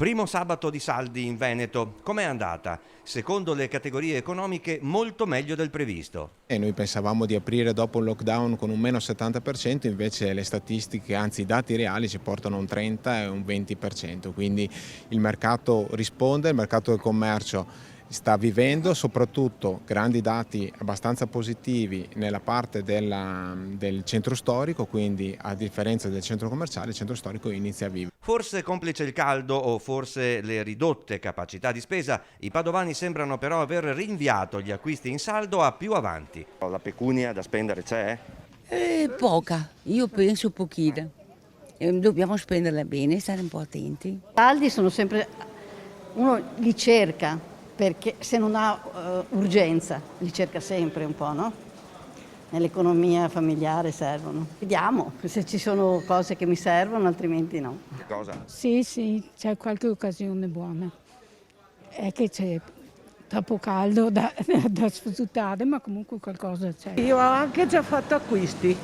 Primo sabato di saldi in Veneto. Com'è andata? Secondo le categorie economiche molto meglio del previsto. E noi pensavamo di aprire dopo il lockdown con un meno 70%, invece le statistiche, anzi i dati reali ci portano a un 30 e un 20%, quindi il mercato risponde, il mercato del commercio sta vivendo, soprattutto grandi dati abbastanza positivi nella parte del centro storico, quindi a differenza del centro commerciale il centro storico inizia a vivere. Forse complice il caldo o forse le ridotte capacità di spesa, i padovani sembrano però aver rinviato gli acquisti in saldo a più avanti. La pecunia da spendere c'è? Poca, io penso pochina. Dobbiamo spenderla bene, stare un po' attenti. I saldi sono sempre, uno li cerca, perché se non ha urgenza, li cerca sempre un po', no? Nell'economia familiare servono. Vediamo se ci sono cose che mi servono, altrimenti no. Che cosa? Sì, c'è qualche occasione buona. È che c'è troppo caldo da sfruttare, ma comunque qualcosa c'è. Io ho anche già fatto acquisti,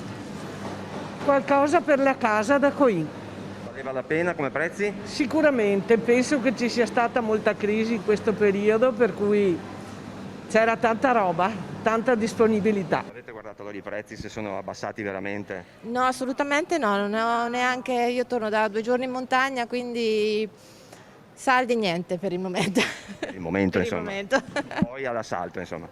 qualcosa per la casa da qui. Valeva la pena come prezzi? Sicuramente, penso che ci sia stata molta crisi in questo periodo, per cui c'era tanta roba, tanta disponibilità. Avete guardato allora i prezzi se sono abbassati veramente? No, assolutamente no, non ho neanche, io torno da 2 giorni in montagna, quindi saldi niente per il momento. Per il momento, Per il insomma. momento. Poi all'assalto, insomma.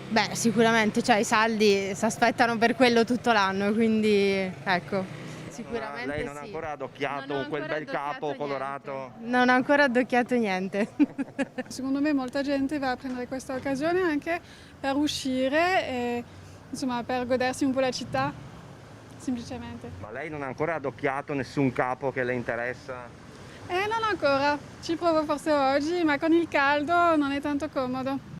Beh, sicuramente, cioè i saldi si aspettano per quello tutto l'anno, quindi ecco, sicuramente Lei non ha sì. ancora adocchiato Non ho quel ancora bel capo addocchiato colorato? niente. Non ho ancora addocchiato niente. Secondo me molta gente va a prendere questa occasione anche per uscire e insomma per godersi un po' la città, semplicemente. Ma lei non ha ancora adocchiato nessun capo che le interessa? Non ancora, ci provo forse oggi, ma con il caldo non è tanto comodo.